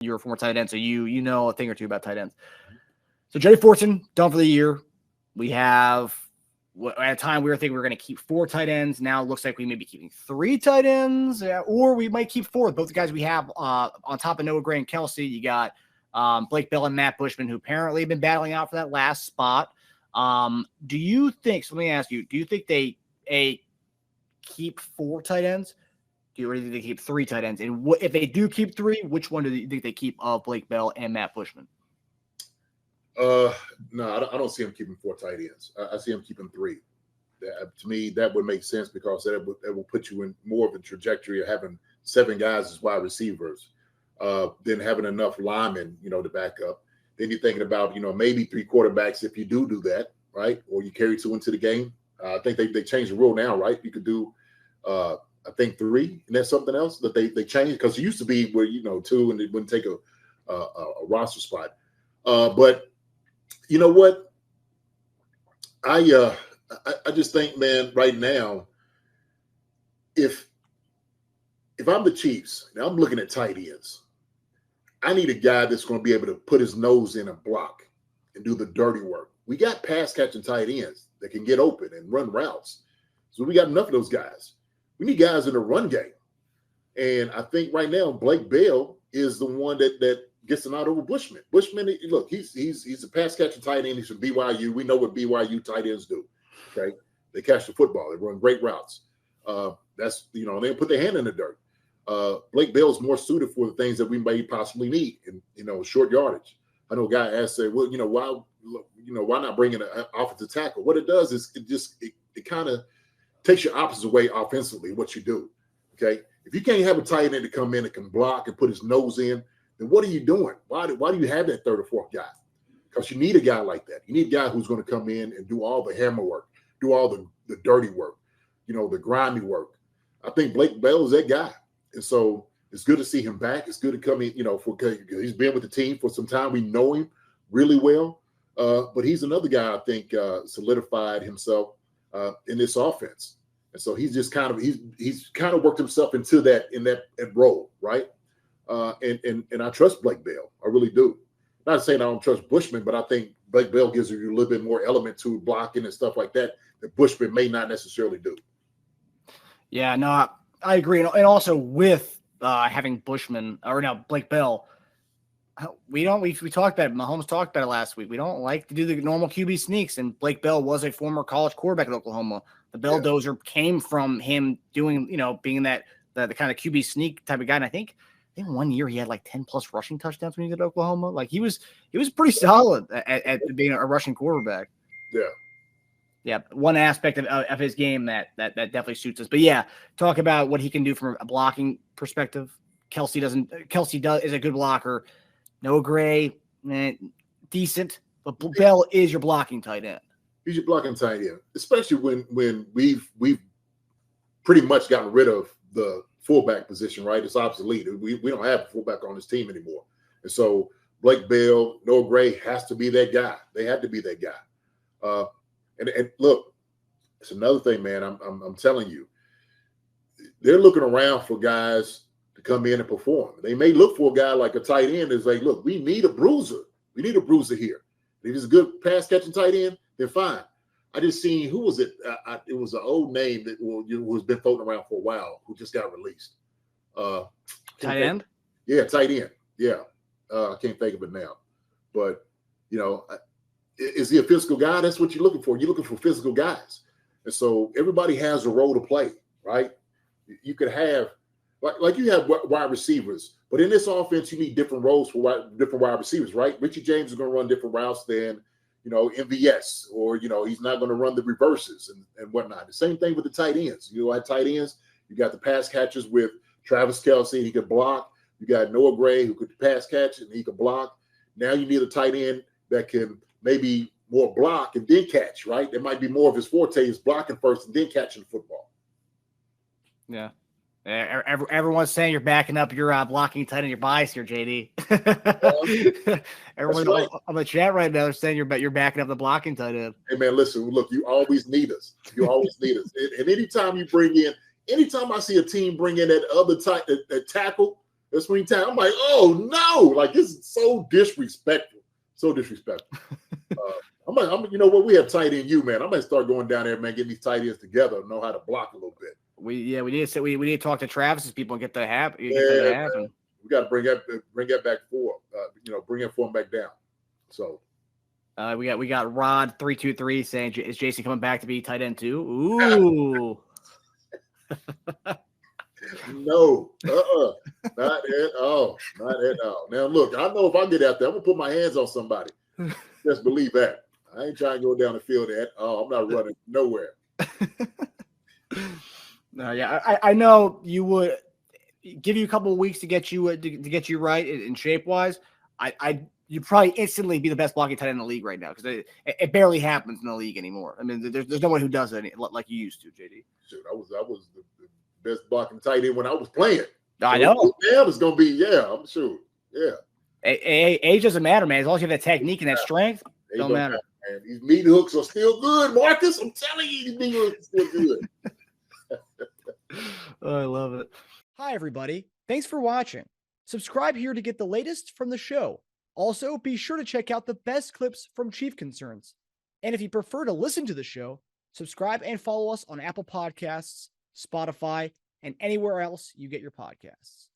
you're a former tight end, so you know a thing or two about tight ends. So Jay Fortson, done for the year. We have, at a time we were thinking we were going to keep 4 tight ends. Now it looks like we may be keeping 3 tight ends, or we might keep 4. Both the guys we have on top of Noah Gray and Kelce, you got Blake Bell and Matt Bushman, who apparently have been battling out for that last spot. Do you think, so let me ask you, do you think they keep 4 tight ends? Or do you think they keep 3 tight ends? And if they do keep 3, which one do you think they keep of Blake Bell and Matt Bushman? No, I don't see him keeping 4 tight ends. I see him keeping 3. To me, that would make sense because that will put you in more of a trajectory of having 7 guys as wide receivers than having enough linemen, to back up. Then you're thinking about, maybe 3 quarterbacks if you do that, right? Or you carry 2 into the game. I think they changed the rule now, right? You could do, I think 3, and that's something else that they changed because it used to be where 2 and it wouldn't take a roster spot. But you know what? I just think, man, right now, if I'm the Chiefs and I'm looking at tight ends, I need a guy that's going to be able to put his nose in and block and do the dirty work. We got pass catching tight ends that can get open and run routes. So we got enough of those guys. We need guys in the run game. And I think right now, Blake Bell is the one that gets him out over Bushman. Bushman, look, he's a pass catching tight end. He's from BYU. We know what BYU tight ends do. Okay, they catch the football. They run great routes. That's they put their hand in the dirt. Blake Bell is more suited for the things that we may possibly need in short yardage. I know a guy asked, well, why not bring in an offensive tackle? What it does is it kind of takes your opposite way offensively. What you do, okay? If you can't have a tight end to come in and can block and put his nose in, then what are you doing? Why do you have that 3rd or 4th guy? Because you need a guy like that. You need a guy who's going to come in and do all the hammer work, do all the dirty work, the grimy work. I think Blake Bell is that guy. And so it's good to see him back. It's good to come in, he's been with the team for some time. We know him really well. But he's another guy I think solidified himself in this offense. And so he's just he's kind of worked himself into that role, right? And I trust Blake Bell. I really do. Not saying I don't trust Bushman, but I think Blake Bell gives you a little bit more element to blocking and stuff like that Bushman may not necessarily do. Yeah, no, I agree. And also with having Bushman or now Blake Bell, we talked about it. Mahomes talked about it last week. We don't like to do the normal QB sneaks. And Blake Bell was a former college quarterback at Oklahoma. The Belldozer came from him doing, being the kind of QB sneak type of guy. And I think 1 year he had like 10 plus rushing touchdowns when he was at Oklahoma. Like he was pretty solid at being a rushing quarterback. Yeah. Yeah. One aspect of his game that definitely suits us. But yeah, talk about what he can do from a blocking perspective. Kelce is a good blocker. Noah Gray, decent, but Bell is your blocking tight end. He's your blocking tight end, especially when we've pretty much gotten rid of the fullback position, right? It's obsolete. We don't have a fullback on this team anymore. And so Blake Bell, Noah Gray has to be that guy. They had to be that guy. And look, it's another thing, man. I'm telling you, they're looking around for guys to come in and perform. They may look for a guy like a tight end that's like, look, we need a bruiser. We need a bruiser here. If he's a good pass catching tight end, then fine. I just seen, who was it? It was an old name that who's been floating around for a while, who just got released. Tight end? Yeah, tight end. Yeah. I can't think of it now. But, is he a physical guy? That's what you're looking for. You're looking for physical guys. And so everybody has a role to play, right? You could have, like you have wide receivers, but in this offense, you need different roles for different wide receivers, right? Richie James is going to run different routes than, MVS, or, he's not going to run the reverses and whatnot. The same thing with the tight ends. At tight ends, you got the pass catchers with Travis Kelce, he could block. You got Noah Gray, who could pass catch and he could block. Now you need a tight end that can maybe more block and then catch, right? It might be more of his forte is blocking first and then catching the football. Yeah. Everyone's saying you're backing up your blocking tight end, your bias here, JD. Everyone right. On the chat right now, they're saying you're backing up the blocking tight end. Hey, man, listen, look, you always need us. You always need us. And anytime I see a team bring in that other that tackle, It's swing time. I'm like, oh no, like this is so disrespectful. So disrespectful. You know what? We have tight end you, man. I'm gonna start going down there, man, getting these tight ends together, know how to block a little bit. We need to talk to Travis's people and get that happen. We got to bring that back forward. Bring that form back down. So we got Rod 323 saying, is Jason coming back to be tight end too? Ooh. No, not at all. Not at all. Now look, I know if I get out there, I'm gonna put my hands on somebody. Just believe that. I ain't trying to go down the field at all. I'm not running nowhere. No, yeah, I know you would give you a couple of weeks to get you right in shape wise. You'd probably instantly be the best blocking tight end in the league right now because it barely happens in the league anymore. I mean, there's no one who does it like you used to, JD. Shoot, I was the best blocking tight end when I was playing. I know. Now it's gonna be, I'm sure. Yeah. Age doesn't matter, man. As long as you have that technique and that strength, it don't matter. Man. These meat hooks are still good, Marcus. I'm telling you, these meat hooks are still good. Oh, I love it. Hi, everybody. Thanks for watching. Subscribe here to get the latest from the show. Also, be sure to check out the best clips from Chief Concerns. And if you prefer to listen to the show, subscribe and follow us on Apple Podcasts, Spotify, and anywhere else you get your podcasts.